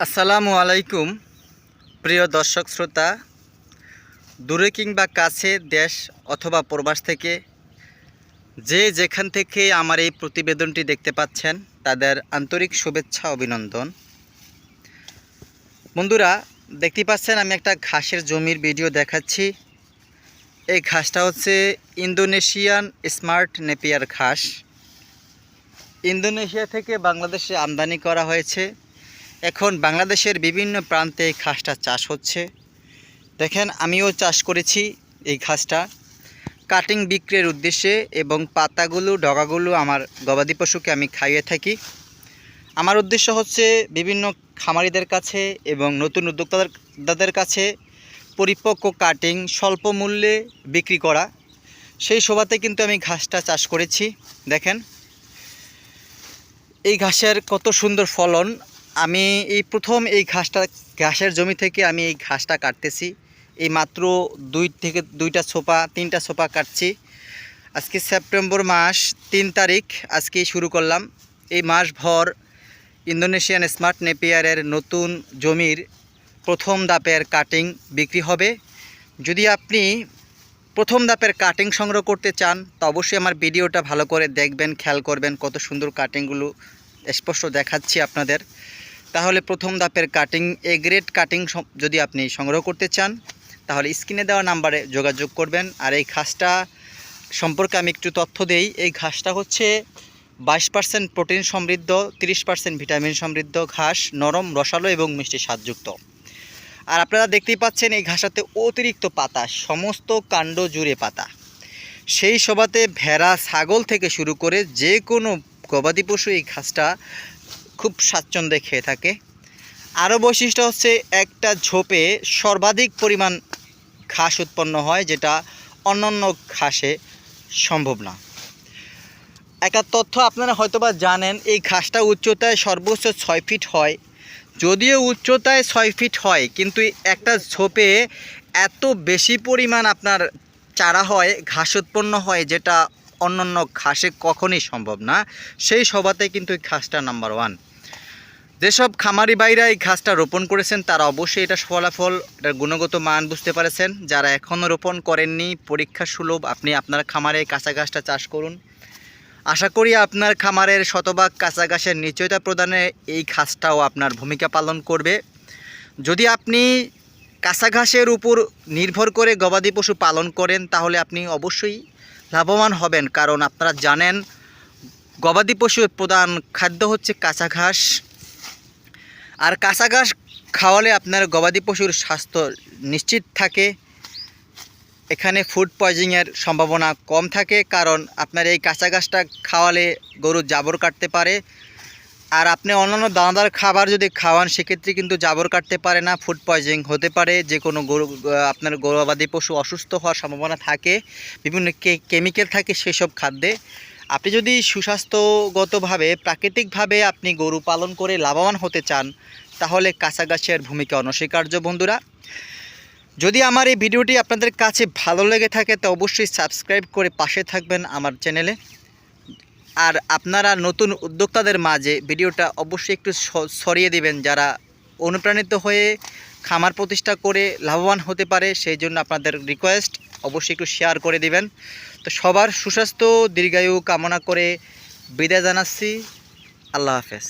আসসালামু আলাইকুম প্রিয় দর্শক শ্রোতা, দূরে কিংবা কাছে, দেশ অথবা প্রবাস থেকে যে যেখান থেকে আমার এই প্রতিবেদনটি দেখতে পাচ্ছেন তাদের আন্তরিক শুভেচ্ছা অভিনন্দন। বন্ধুরা, দেখতে পাচ্ছেন আমি একটা ঘাসের জমির ভিডিও দেখাচ্ছি। এই ঘাসটা হচ্ছে ইন্দোনেশিয়ান স্মার্ট নেপিয়ার ঘাস। ইন্দোনেশিয়া থেকে বাংলাদেশে আমদানি করা হয়েছে। এখন বাংলাদেশের বিভিন্ন প্রান্তে এই ঘাসটা চাষ হচ্ছে। দেখেন, আমিও চাষ করেছি এই ঘাসটা কাটিং বিক্রির উদ্দেশ্যে, এবং পাতাগুলো ডগাগুলো আমার গবাদি পশুকে আমি খাইয়ে থাকি। আমার উদ্দেশ্য হচ্ছে বিভিন্ন খামারিদের কাছে এবং নতুন উদ্যোক্তাদের কাছে পরিপক্ক কাটিং স্বল্প মূল্যে বিক্রি করা। সেই শোভাতে কিন্তু আমি ঘাসটা চাষ করেছি। দেখেন এই ঘাসের কত সুন্দর ফলন। আমি এই প্রথম এই ঘাসের জমি থেকে আমি এই ঘাসটা কাটতেছি। এই মাত্র দুইটা ছোপা 3টা ছোপা কাটছি। আজকে সেপ্টেম্বর মাস 3 তারিখ, আজকেই শুরু করলাম। এই মাস ভর ইন্দোনেশিয়ান স্মার্ট নেপিয়ারের নতুন জমির প্রথম ধাপের কাটিং বিক্রি হবে। যদি আপনি প্রথম ধাপের কাটিং সংগ্রহ করতে চান তো অবশ্যই আমার ভিডিওটা ভালো করে দেখবেন, খেয়াল করবেন কত সুন্দর কাটিংগুলো স্পষ্ট দেখাচ্ছি আপনাদের। তাহলে প্রথম ধাপের কাটিং এ গ্রেড কাটিং যদি আপনি সংগ্রহ করতে চান তাহলে স্ক্রিনে দেওয়া নাম্বারে যোগাযোগ করবেন। আর এই ঘাসটা সম্পর্কে আমি একটু তথ্য দেই। এই ঘাসটা হচ্ছে 22% প্রোটিন সমৃদ্ধ, 30% ভিটামিন সমৃদ্ধ ঘাস, নরম, রসালো এবং মিষ্টি স্বাদযুক্ত। আর আপনারা দেখতেই পাচ্ছেন এই ঘাসটাতে অতিরিক্ত পাতা, সমস্ত কাণ্ড জুড়ে পাতা। সেই শোভাতে ভেড়া, ছাগল থেকে শুরু করে যে কোনো গবাদি পশু এই ঘাসটা খুব স্বাচ্ছন্দ্যে খেয়ে থাকে। আরও বৈশিষ্ট্য হচ্ছে একটা ঝোপে সর্বাধিক পরিমাণ ঘাস উৎপন্ন হয়, যেটা অন্যান্য ঘাসে সম্ভব না। একটা তথ্য আপনারা হয়তোবা জানেন, এই ঘাসটা উচ্চতায় সর্বোচ্চ 6 ফিট হয়। যদিও উচ্চতায় 6 ফিট হয়, কিন্তু একটা ঝোপে এত বেশি পরিমাণ আপনার চারা হয়, ঘাস উৎপন্ন হয়, যেটা অন্যান্য ঘাসে কখনই সম্ভব না। সেই সভাতে কিন্তু এই ঘাসটা নাম্বার 1। যেসব খামারি ভাইরা এই ঘাসটা রোপণ করেছেন তারা অবশ্যই এটা ফলাফল, এটার গুণগত মান বুঝতে পারেছেন। যারা এখনও রোপণ করেননি, পরীক্ষা সুলভ আপনি আপনার খামারে কাঁচা ঘাসটা চাষ করুন। আশা করি আপনার খামারের শতভাগ কাঁচা ঘাসের নিশ্চয়তা প্রদানে এই ঘাসটাও আপনার ভূমিকা পালন করবে। যদি আপনি কাঁচা ঘাসের উপর নির্ভর করে গবাদি পশু পালন করেন তাহলে আপনি অবশ্যই লাভবান হবেন, কারণ আপনারা জানেন গবাদি পশুর প্রধান খাদ্য হচ্ছে কাঁচা ঘাস। আর কাঁচা ঘাস খাওয়ালে আপনার গবাদি পশুর স্বাস্থ্য নিশ্চিত থাকে। এখানে ফুড পয়জনিংয়ের সম্ভাবনা কম থাকে, কারণ আপনার এই কাঁচা ঘাসটা খাওয়ালে গরু জাবর কাটতে পারে। আর আপনি অন্যান্য দানাদার খাবার যদি খাওয়ান সেক্ষেত্রে কিন্তু জাবর কাটতে পারে না, ফুড পয়জনিং হতে পারে। যে কোনো আপনার গবাদি পশু অসুস্থ হওয়ার সম্ভাবনা থাকে, বিভিন্ন কেমিক্যাল থাকে সেসব খাদ্যে। আপনি যদি সুস্বাস্থ্যগতভাবে প্রাকৃতিকভাবে আপনি গরু পালন করে লাভবান হতে চান তাহলে কাঁচা ঘাসের ভূমিকা অনস্বীকার্য। বন্ধুরা, যদি আমার এই ভিডিওটি আপনাদের কাছে ভালো লেগে থাকে তো অবশ্যই সাবস্ক্রাইব করে পাশে থাকবেন আমার চ্যানেলে। আর আপনারা নতুন উদ্যোক্তাদের মাঝে ভিডিওটা অবশ্যই একটু ছড়িয়ে দিবেন, যারা অনুপ্রাণিত হয়ে খামার প্রতিষ্ঠা করে লাভবান হতে পারে। সেই জন্য আপনাদের রিকোয়েস্ট, অবশ্যই একটু শেয়ার করে দিবেন। তো সবার সুস্বাস্থ্য দীর্ঘায়ু কামনা করে বিদায় জানাচ্ছি। আল্লাহ হাফেজ।